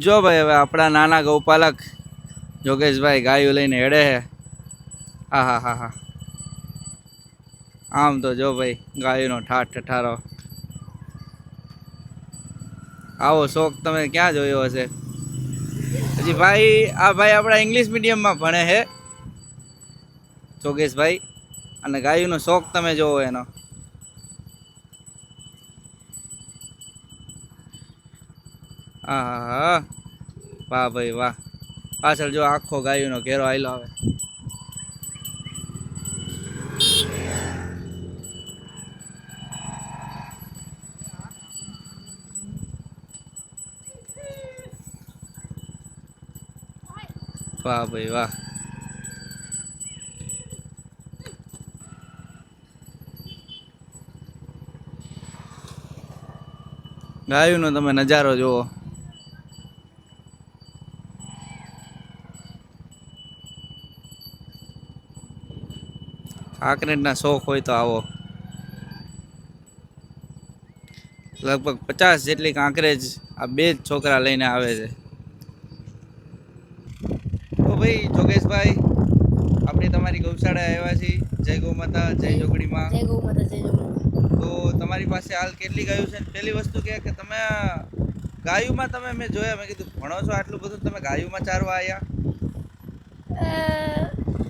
જો ભાઈ હવે આપણા નાના ગૌપાલક જોગેશભાઈ ગાયું લઈને હેડે હે. હા હા હા હા. આમ તો જો ભાઈ ગાયોનો ઠાઠ ઠઠારો. આવો શોખ તમે ક્યાં જોયો હશે? હજી ભાઈ આ ભાઈ આપણા ઇંગ્લિશ મીડિયમમાં ભણે છે જોગેશભાઈ, અને ગાયોનો શોખ તમે જોવો એનો. હા હા હા, વાહ ભાઈ વાહ. પાછળ જો આખો ગાયોનો ઘેરો આયલો આવે. વાહ ભાઈ વાહ. ગાયોનો તમે નજારો જુઓ. કાંકરેજના શોખ હોય તો આવો. લગભગ 50 જેટલી કાંકરેજ આ બે જ છોકરા લઈને આવે છે. તો ભાઈ જોગેશભાઈ, આપણે તમારી ગૌશાળા આવ્યા છીએ. જય ગૌ માતા, જય જોગડીમાં. જય ગૌ માતા, જય ગૌ માતા. તો તમારી પાસે હાલ કેટલી ગાયો છે? પહેલી વસ્તુ કે તમે ગાયોમાં તમે મેં જોયા, મેં કીધું ભણો છો આટલું બધું, તમે ગાયોમાં ચારવા આવ્યા?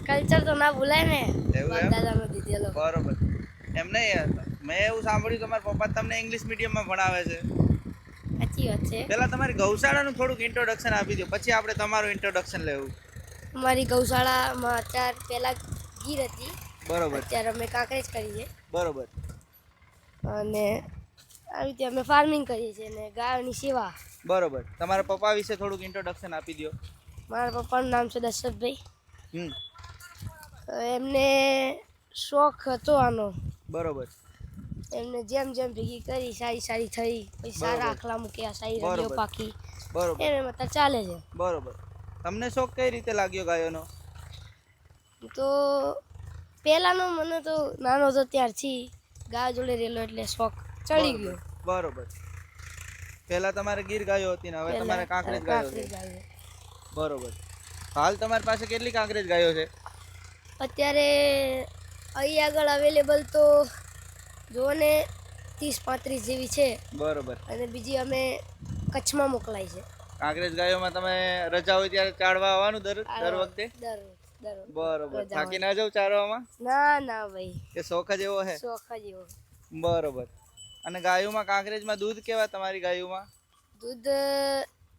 કલ્ચર તો ના ભૂલાય ને, એવું બાપ એમ? દાદાનો દીધેલો. બરોબર. એમ નહીં, મેં એવું સાંભળ્યું તમારા પપ્પા તમને ઇંગ્લિશ મીડિયમમાં ભણાવે છે. સાચી વાત છે. પહેલા તમારી ગૌશાળાનું થોડુંક ઇન્ટ્રોડક્શન આપી દો, પછી આપણે તમારું ઇન્ટ્રોડક્શન લેવું. અમારી ગૌશાળામાં પહેલાં ગીર હતી, બરોબર અત્યારે અમે કાંકરેજ કરી છે. બરોબર. અને આવી રીતે અમે ફાર્મિંગ કરીએ છીએ અને ગાયોની સેવા. બરોબર. તમારા પપ્પા વિશે થોડુંક ઇન્ટ્રોડક્શન આપી દો. મારા પપ્પાનું નામ છે દશરથભાઈ. હમ. એમને શોખ હતો આનો. બરોબર. એમને જેમ જેમ ભેગી કરી, સારી સારી થઈ, પછી સારા આખલા મૂક્યા, સારી રડીઓ બરોબર પાકી. બરોબર એને મત ચાલે છે. બરોબર. તમને શોખ કઈ રીતે લાગ્યો ગાયોનો? તો પહેલાંનો મને તો નાનો હતો ત્યારથી ગાય જોડે રહેલો એટલે શોખ ચડી ગયો. બરોબર. પહેલા તમારે ગીર ગાયો હતી ને હવે તમારે કાંકરેજ ગાયો છે. બરોબર. હાલ તમારી પાસે કેટલી કાંકરેજ ગાયો છે? અત્યારે અહીં આગળ અવેલેબલ તો જુઓ ને 30-35 જેવી છે. બરોબર. અને બીજી અમે કચ્છમાં મોકલાય છે. કાંકરેજ ગાયોમાં તમે રજા હોય ત્યારે ચારવા આવવાનું દર વખતે? દર બરોબર. રજા થાકી હોય. ના જાવ ચારવામાં? ના ભાઈ, કે શોખ જ એવો હે? શોખ જ એવો. બરોબર. અને ગાયોમાં કાંકરેજમાં દૂધ કેવા તમારી ગાયોમાં? દૂધ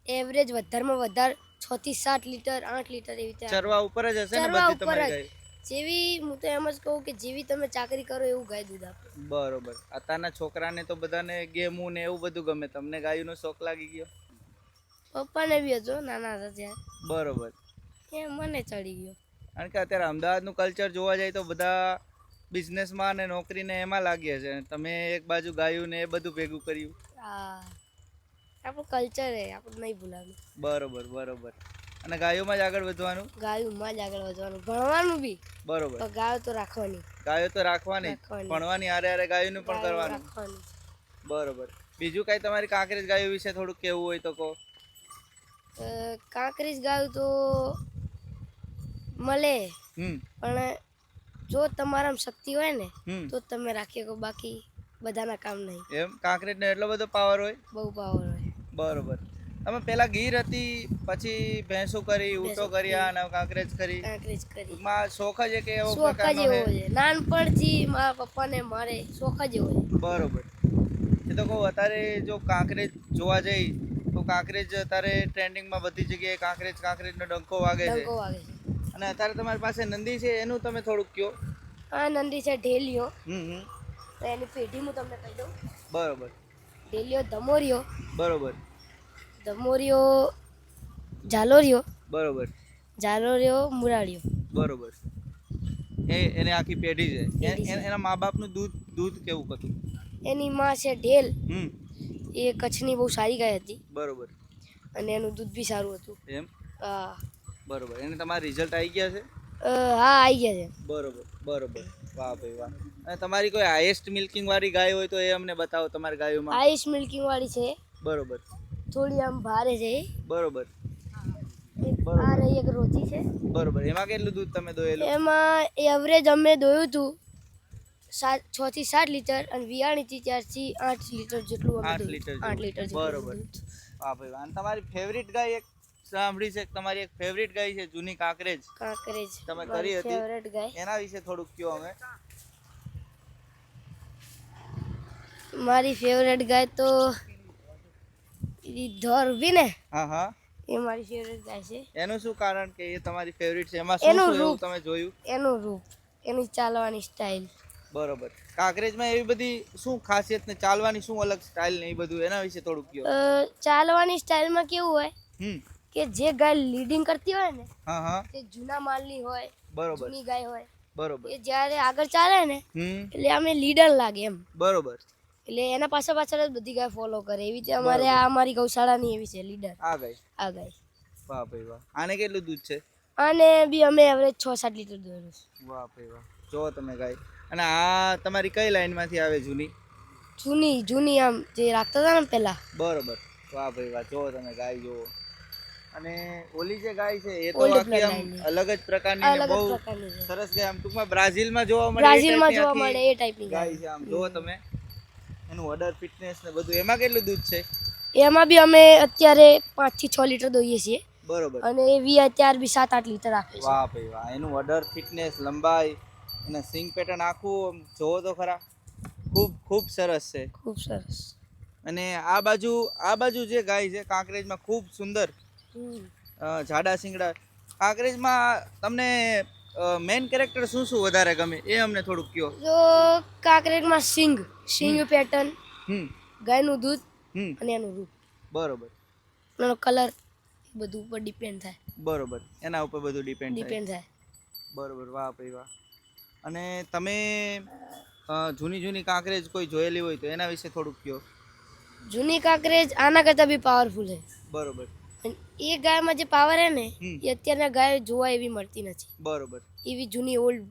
એવરેજ વધારમાં વધારે 6 થી 7 લીટર, 8 લીટર એવી રીતે. ચરવા ઉપર જ હશે ને ચરવા બધી ઉપર તમારી જ. ગાય? જેવી હું તો એમ જ કહું કે જેવી તમે ચાકરી કરો એવું ગાય દૂધ આપે. બરોબર. અત્યારના છોકરાને તો બધાને ગેમું ને એવું બધું ગમે, તમને ગાયોનો શોખ લાગી ગયો? પપ્પાને બી હતો નાના હતા ત્યારે. બરોબર. એ મને ચડી ગયો. કારણ કે અત્યારે અમદાવાદનું કલ્ચર જોવા જાય તો બધા બિઝનેસમાં અને નોકરીને એમાં લાગ્યા છે. તમે એક બાજુ ગાયું ને એ બધું ભેગું કર્યું. હા, આપણું કલ્ચર હે, આપણે નહીં ભૂલાવાનું. બરોબર બરોબર. અને ગાયોમાં જ આગળ વધવાનું? ગાયોમાં જ આગળ વધવાનું, ભણવાનું બી. બરોબર. તો ગાયો તો રાખવાની. ગાયો તો રાખવાની, ભણવાની હારે હારે ગાયોનું પણ કરવાનું. રાખવાની. બરોબર. બીજું કઈ તમારી કાંકરેજ ગાયો વિશે થોડુંક કહેવું હોય તો કહો. કાંકરેજ ગાયું તો મળે, પણ જો તમારામાં શક્તિ હોય ને તો તમે રાખી શકો, બાકી બધાના કામ નહીં. એમ? કાંકરેજનો એટલો બધો પાવર હોય? બહુ પાવર હોય. બરોબર. તમે પેલા ગીર હતી, પછી ભેંસો કરી, ઊંટો કર્યા અને કાંકરેજ કરી. કાંકરેજ કરી. માં શોખ જ કે એવો શોખ જ પ્રકારનો એવો હે? છે. નાનપણથી મારા પપ્પાને મારે શોખ જ એવો છે. બરોબર. એ તો કહું અત્યારે જો કાંકરેજ જોવા જઈ તો કાંકરેજ અત્યારે ટ્રેન્ડિંગમાં બધી જગ્યાએ કાંકરેજનો ડંકો વાગે છે. ડંકો વાગે છે. અને અત્યારે તમારી પાસે નંદી છે, એનું તમે થોડુંક કહો. હા, નંદી છે ઢેલિયો. હમ. તો એની પેઢી હું તમને કહી દઉં. બરોબર. ઢેલિયો ધમોરિયો. બરોબર. ધમોરિયો ઝાલોરિયો. બરોબર. ઝાલોરિયો મુરાળિયો. બરોબર. એને આખી પેઢી છે. એના મા બાપનું દૂધ કેવું હતું? એની માં છે ઢેલ. હમ. એ કચ્છની બહુ સારી ગાય હતી. બરોબર. અને એનું દૂધ બી સારું હતું. એમ? હા. બરોબર. એને તમારા રિઝલ્ટ આવી ગયા છે? હા, આવી ગયા છે. બરોબર બરોબર. વાહ ભાઈ વાહ. અને તમારી કોઈ હાઈએસ્ટ મિલ્કિંગ વાળી ગાય હોય તો એ અમને બતાવો તમારી ગાયોમાં. હાઈએસ્ટ મિલ્કિંગ વાળી છે. બરોબર. થોડી આમ ભારે છે બરોબર આ રહી એક રોજી છે બરોબર. એમાં કેટલું દૂધ તમે દોયેલું? એમાં એવરેજ અમે દોયું હતું 6 થી 7 લીટર અને વિયાણીથી 4 થી 8 લીટર જેટલું અમે 8 દોયું લીટર હતું. 8 લીટર જેટલું બરોબર. દોયું હતું. વાહ ભાઈ વાહ. અને તમારી ફેવરિટ ગાય એક સાંભળી છે કે તમારી એક ફેવરિટ ગાય છે જૂની કાંકરેજ, કાંકરેજ તમે કરી હતી ફેવરેટ ગાય. એના વિશે થોડુંક કહો અમે. મારી ફેવરેટ ગાય તો ધોર ઉભી ને હા હા. એ મારી ફેવરેટ ગાય છે. એનું શું કારણ કે એ તમારી ફેવરિટ છે? એમાં શું એનું શું એવું રૂપ. તમે જોયું? એનું રૂપ, એની ચાલવાની સ્ટાઇલ. બરોબર. કાંકરેજમાં એવી બધી શું ખાસિયત ને ચાલવાની શું અલગ સ્ટાઇલ ને એ બધું એના વિશે થોડુંક કહો. ચાલવાની સ્ટાઇલમાં કેવું હોય હમ. કે જે ગાય લીડિંગ કરતી હોય ને હા હા. તે જૂના માલની હોય, બરોબર જૂની ગાય હોય, બરોબર. એ જ્યારે આગળ ચાલે ને હમ. એટલે અમે લીડર લાગે એમ. બરોબર. એટલે એના પાછળ પાછળ જ બધી ગાય ફોલો કરે. એવી રીતે અમારે આ અમારી ગૌશાળાની એવી છે લીડર આ ગાય. આ ગાય. વાહ ભાઈ વાહ. આને કેટલું દૂધ છે? અને બી અમે એવરેજ 6-7 લીટર દોયેલું છે. વાહ ભાઈ વાહ. જો તમે ગાય. અને આ તમારી કઈ લાઈનમાંથી આવે જૂની? જૂની આમ જે રાખતા હતા ને પેલા. બરોબર. વાહ ભાઈ વાહ. જો તમે ગાય જોવો. અને ઓલી જે ગાય છે એ તો Old આખી આમ bloodline ની. અલગ જ પ્રકારની ને અલગ જ બહુ પ્રકારની છે. સરસ ગાય. આમ ટૂંકમાં બ્રાઝિલમાં જોવા મળે એ બ્રાઝિલમાં ટાઈપની જોવા મળે આખી એ ટાઈપની ગાય છે. આમ જુઓ તમે એનું ઓર્ડર ફિટનેસ ને બધું. એમાં કેટલું દૂધ છે? એમાં બી અમે અત્યારે 5 થી 6 લીટર દોઈએ છીએ બરોબર. અને એવી અત્યારે બી 7-8 લીટર આપે છે. વાહ ભાઈ વાહ. એનું ઓર્ડર ફિટનેસ, લંબાઈ અને સિંગ પેટર્ન આખું આમ જોવો તો ખરા. ખૂબ ખૂબ સરસ છે. ખૂબ સરસ. અને આ બાજુ જે ગાય છે કાંકરેજમાં ખૂબ સુંદર જાડા શિંગડા. કાંકરેજમાં તમને મેઇન કેરેક્ટર શું શું વધારે ગમે એ અમને થોડુંક કહો. જો કાંકરેજમાં સિંગ પેટર્ન, હમ ગાયનું દૂધ હમ. અને એનું રૂપ, બરોબર એનો કલર બધું ઉપર ડિપેન્ડ થાય. બરોબર. એના ઉપર બધું ડિપેન્ડ થાય. બરોબર. વાહ ભાઈ વાહ. અને તમે જૂની કાંકરેજ કોઈ જોયેલી હોય તો એના વિશે થોડુંક કહો. જૂની કાંકરેજ આના કરતાં બી પાવરફુલ છે. બરોબર. અને એ ગાયમાં જે પાવર હે ને હમ. એ અત્યારના ગાય જોવા એવી મળતી નથી. બરોબર એવી જૂની ઓલ્ડ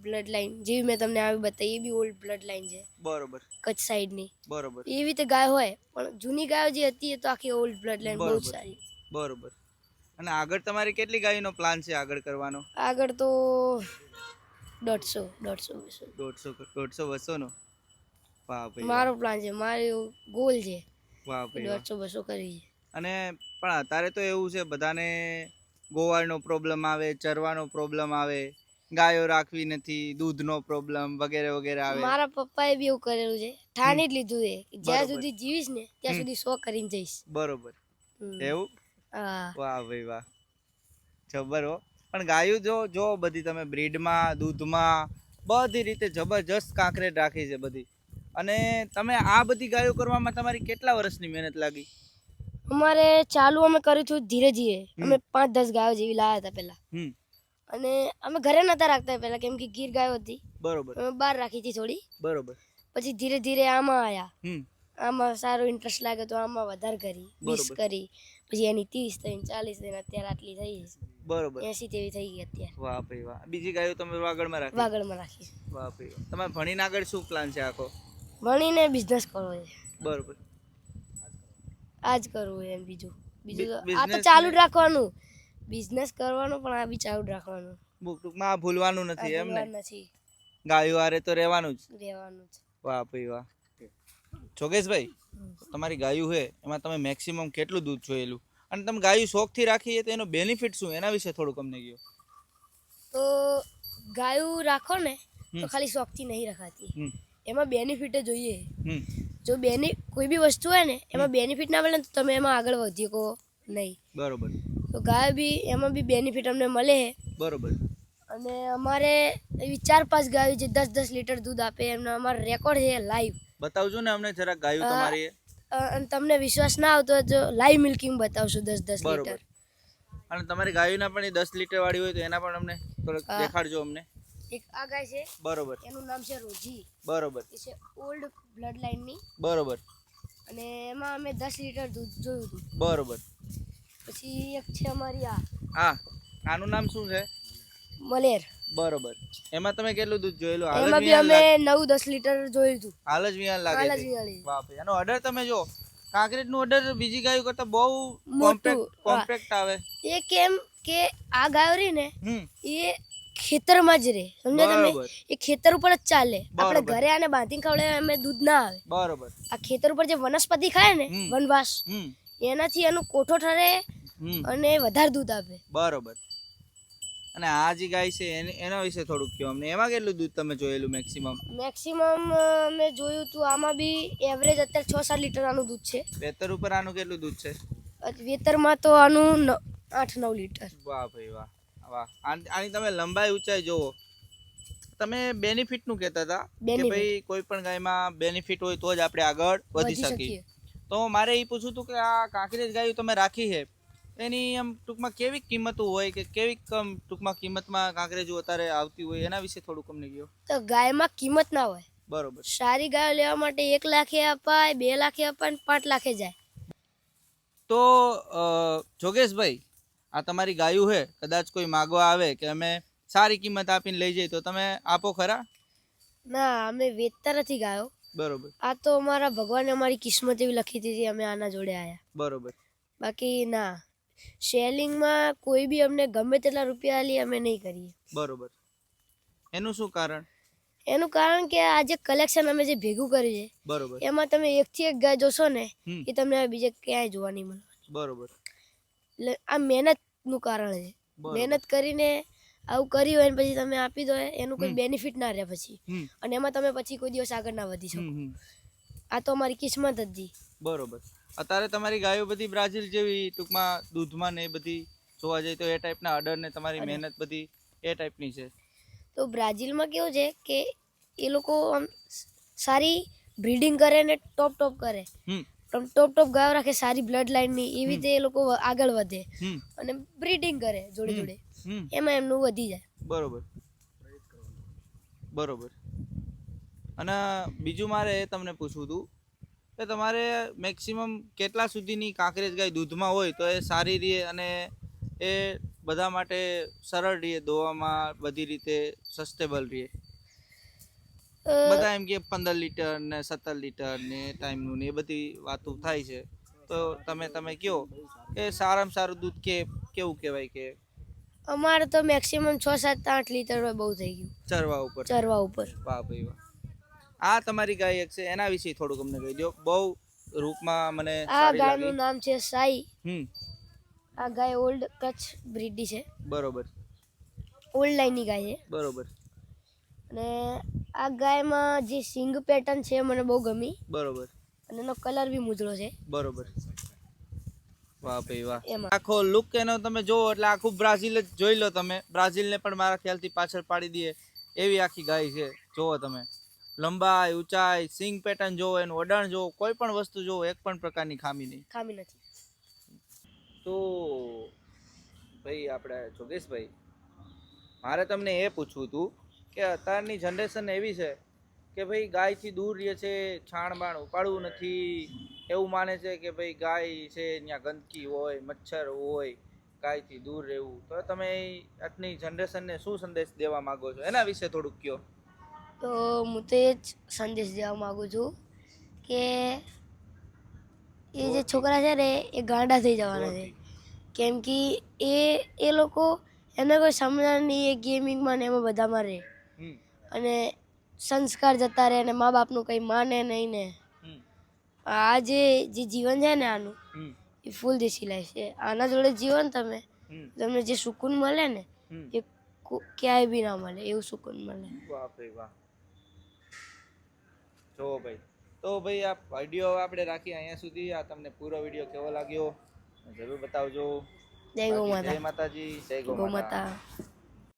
બ્લડ લાઈન જેવી મેં તમને આવી બતાવી એ બી ઓલ્ડ બ્લડ લાઈન છે બરોબર કચ્છ સાઈડની. બરોબર એવી રીતે ગાય હોય પણ જૂની ગાયો જે હતી એ તો આખી ઓલ્ડ બ્લડ લાઈન બહુ જ બરોબર સારી. બરોબર. અને આગળ તમારી કેટલી ગાયનો પ્લાન છે આગળ કરવાનો? આગળ તો 150 200 નો. વાહ ભાઈ વાહ. મારો પ્લાન છે, મારો ગોલ છે વાહ કે ભાઈ વાહ. 150-200 કરવી છે. અને પણ અત્યારે તો એવું છે બધાને ગોવાળનો પ્રોબ્લેમ આવે, ચરવાનો પ્રોબ્લેમ આવે, ગાયો રાખવી નથી, દૂધનો પ્રોબ્લેમ વગેરે વગેરે આવે. મારા પપ્પાએ બી એવું કરેલું છે. ઠાની જ લીધું છે કે જ્યાં બરોબર. સુધી જીવીશ ને ત્યાં હમ. સુધી 100 કરીને જઈશ. બરોબર. હમ. એવું? હા. વાહ ભાઈ વાહ. જબર હો. પણ ગાયું જો બધી તમે બ્રીડમાં, દૂધમાં બધી રીતે જબરજસ્ત કાંકરેજ રાખી છે બધી. અને તમે આ બધી ગાયો કરવામાં તમારી કેટલા વર્ષની મહેનત લાગી? અમારે ચાલુ અમે કર્યું હતું ધીરે ધીરે. હમ. અમે 5-10 ગાયો જેવી લાવ્યા હતા પહેલા. હમ. અને અમે ઘરે નતા રાખતા પહેલા કેમ કે ગીર ગાયો હતી. બરોબર અમે બહાર રાખી હતી થોડી. બરોબર. પછી ધીરે ધીરે આમાં આવ્યા. હમ. આમાં સારો ઇન્ટરેસ્ટ લાગ્યો તો આમાં વધારે કરી 20 બરોબર. કરી. પછી એની 30 થઈને 40 થઈને અત્યારે આટલી થઈ બરોબર. 80 જેવી થઈ ગઈ અત્યારે. વાહ ભાઈ વાહ. બીજી ગાયો તમે વાગડમાં રાખી? વાગડમાં રાખી. વાહ ભાઈ વાહ. તમે ભણીને આગળ શું પ્લાન છે આખો? ભણીને બિઝનેસ કરવો છે. બરોબર. આજ કરવું એમ બીજું તો આ તો business ચાલુ જ ને- રાખવાનું. બિઝનેસ કરવાનું પણ આ બી ચાલુ જ રાખવાનું. ટૂંકમાં આ ભૂલવાનું આ નથી એમ ને? ભૂલવાનું નથી. ગાયો હારે તો રહેવાનું જ. રહેવાનું જ. વાહ ભાઈ વાહ. જોગેશભાઈ, તમારી ગાયું છે એમાં તમે મેક્સિમમ કેટલું દૂધ જોયેલું? અને તમે ગાયું શોખથી રાખી તો એનો બેનિફિટ શું એના વિશે થોડુંક અમને કહો. તો ગાયું રાખો ને તો હમ. ખાલી શોખથી નહીં રખાતી. હમ એમાં બેનિફિટ જોઈએ. હમ. જો કોઈ બી વસ્તુ હોય ને એમાં બેનિફિટ ના મળે ને તો તમે એમાં આગળ વધી શકો નહીં. બરોબર તો ગાય બી એમાં બી બેનિફિટ અમને મળે છે. બરોબર. અને અમારે એવી 4-5 ગાયો જે 10-10 લીટર દૂધ આપે એમનો અમારો રેકોર્ડ છે લાઈવ. બતાવજો ને અમને જરાક ગાયું તમારી એ. અને તમને વિશ્વાસ ના આવતો હોય તો લાઈવ મિલ્કિંગ બતાવશું 10-10 બરોબર. લીટર. અને તમારી ગાયોના પણ એ 10 લીટર વાળી હોય તો એના પણ અમને થોડુંક હા. દેખાડજો અમને. એક આ ગાય છે બરોબર એનું નામ છે રોજી. બરોબર એ છે ઓલ્ડ બ્લડ લાઈનની. બરોબર અને એમાં અમે 10 લીટર દૂધ જોયું હતું. બરોબર. પછી એક છે અમારી આનું નામ શું છે? મલેર. બરોબર. એમાં તમે કેટલું દૂધ જોયેલું? હાલ જ એમાં બી વિયાણ અમે લાગે. 9-10 લીટર જોયું હતું. હાલ જ વિયાણ લાગે હાલ જ છે. વિયાણી. બાપ રે. આનો ઓર્ડર તમે જો કાંકરેજનું ઓર્ડર બીજી ગાયો કરતા બહુ મોટું, કોમ્પેક્ટ આવે. એ કેમ કે આ ગાયો રહી ને હમ એ ખેતરમાં જ રહે, સમજ્યા તમે? બરોબર એ ખેતર ઉપર જ ચાલે. આપણે બરોબર. ઘરે આને બાંધીને ખવડાવે અમે દૂધ ના આવે. બરોબર. આ ખેતર ઉપર જે વનસ્પતિ ખાય ને હમ. વનવાસ, હમ એનાથી એનું કોઠો ઠરે હમ અને વધારે દૂધ આપે. બરોબર. અને આ જે ગાય છે એના વિશે થોડુંક કહો અમને. એમાં કેટલું દૂધ તમે જોયેલું મેક્સિમમ? મેક્સિમમ મેં જોયું તું આમાં બી એવરેજ અત્યારે 6-7 લીટર આનું દૂધ છે. વેતર ઉપર આનું કેટલું દૂધ છે? વેતરમાં તો આનું 8-9 લીટર. વાહ ભાઈ વાહ વાહ. આની તમે લંબાઈ ઊંચાઈ જોવો. તમે બેનિફિટ નું કહેતા હતા કે Benefit. ભાઈ કોઈ પણ ગાયમાં બેનિફિટ હોય તો જ આપણે આગળ વધી શકીએ. તો મારે એ પૂછવું હતું કે આ કાંકરેજ ગાયો તમે રાખી છે એની એમ ટૂંકમાં કેવી કિંમતો હોય કે કેવી ટૂંકમાં કિંમતમાં કાંકરેજો અત્યારે આવતી હોય એના વિશે થોડુંક અમને કહો. તો ગાયમાં કિંમત ના હોય. બરોબર. સારી ગાયો લેવા માટે 1 લાખે અપાય, 2 લાખે અપાય ને 5 લાખે જાય. તો જોગેશભાઈ, આ તમારી ગાયું છે, કદાચ કોઈ માગવા આવે કે અમે સારી કિંમત આપીને લઈ જઈએ તો તમે આપો ખરા? ના, અમે વેચતા નથી ગાયો. બરોબર આ તો અમારા ભગવાને અમારી કિસ્મત એવી લખી હતી, અમે આના જોડે આયા. બરોબર. બાકી ના, સેલિંગમાં કોઈ બી અમને ગમે તેટલા રૂપિયા લે અમે નહીં કરીએ. બરોબર. એનું શું કારણ? એનું કારણ કે આ જે કલેક્શન અમે જે ભેગું કર્યું છે બરોબર. એમાં તમે 1 થી 1 ગાય જોશો ને હમ એ તમને બીજે ક્યાંય જોવા નહીં મળે. બરોબર. એટલે આ મહેનતનું કારણ છે. બરોબર. મહેનત કરીને આવું કર્યું હોય ને પછી તમે આપી દો એનું કોઈ બેનિફિટ ના રહે પછી, હમ અને એમાં તમે પછી કોઈ દિવસ આગળ ના વધી શકો. હમ આ તો અમારી કિસ્મત જ હતી. બરોબર. અત્યારે તમારી ગાયો બધી બ્રાઝિલ જેવી ટૂંકમાં દૂધમાં ને એ બધી જોવા જઈએ તો એ ટાઈપના અડર ને તમારી મહેનત બધી એ ટાઈપની છે. તો બ્રાઝિલમાં કેવું છે કે એ લોકો આમ સારી બ્રીડિંગ કરે ને ટોપ કરે. હમ ટોપ ગાયો રાખે સારી બ્લડ લાઇનની, એવી રીતે એ લોકો આગળ વધે હમ અને બ્રીડિંગ કરે જોડે જોડે, હમ એમાં એમનું વધી જાય. બરોબર બરોબર. અને બીજું મારે એ તમને પૂછવું હતું કે તમારે મેક્સિમમ કેટલા સુધીની કાંકરેજ ગાય દૂધમાં હોય તો એ સારી રહે અને એ બધા માટે સરળ રહે, દોવામાં બધી રીતે સસ્ટેબલ રહે? બધા એમ કે 15 લીટર ને 17 લીટર ને ટાઈમનું ને એ બધી વાતો થાય છે, તો તમે કહો કે સારામાં સારું દૂધ કેવું કહેવાય કે અમારે તો મેક્સિમમ 6-7-8 લીટર હોય, બહુ થઈ ગયું ચરવા ઉપર? ચરવા ઉપર. વાહ ભાઈ વાહ. આ તમારી ગાય એક છે, એના વિશે થોડુંક અમને કહી દો. બહુ રૂપમાં મને આ સારી ગાયનું લાગી. નામ છે સાઈ. હમ આ ગાય ઓલ્ડ કચ્છ બ્રીડની છે, બરોબર ઓલ્ડ લાઈનની ગાય છે. બરોબર અને આ ગાયમાં જે સિંગ પેટર્ન છે મને બહુ ગમી, બરોબર અને એનો કલર બી મુજળો છે. બરોબર. વાહ ભાઈ વાહ. એમાં આખો લુક એનો તમે જોવો એટલે આખું બ્રાઝિલ જ જોઈ લો તમે. બ્રાઝિલને પણ મારા ખ્યાલથી પાછળ પાડી દઈએ એવી આખી ગાય છે. જોવો તમે, લંબાઈ, ઊંચાઈ, સિંગ પેટર્ન જોવો, એનું વડાણ જોવો, કોઈ પણ વસ્તુ જોવો, એક પણ પ્રકારની ખામી નહીં. ખામી નથી. તો ભાઈ આપણે જોગેશભાઈ, મારે તમને એ પૂછવું હતું કે અત્યારની જનરેશન એવી છે કે ભાઈ ગાયથી દૂર રહે છે, છાણ બાણ ઉપાડવું નથી, એવું માને છે કે ભાઈ ગાય છે ત્યાં ગંદકી હોય, મચ્છર હોય, ગાયથી દૂર રહેવું. તો તમે આજની જનરેશનને શું સંદેશ દેવા માંગો છો એના વિશે થોડુંક કહો. તો હું તો એ જ સંદેશ દેવા માગું છું કે એ જે છોકરા છે ને એ ગાંડા થઈ જવાના છે, કેમ કે એ લોકો એને કોઈ સમજણ નહીં, એ ગેમિંગમાં ને એમાં બધામાં રહે અને સંસ્કાર જતા રહે ને મા બાપનું કંઈ માને નહીં ને. આ જે જીવન છે ને આનું એ ફૂલ દેશી લાઈફ છે. આના જોડે જીવો ને તમે, તમને જે સુકૂન મળે ને એ ક્યાંય બી ના મળે, એવું સુકૂન મળે. વાહ ભાઈ વાહ. જો ભાઈ, તો ભાઈ આ વિડીયો આપણે રાખીએ અહીંયા સુધી. આ તમને પૂરો વિડીયો કેવો લાગ્યો જરૂર બતાવજો. જય ગૌ માતા. જય માતાજી, જય ગૌ માતા.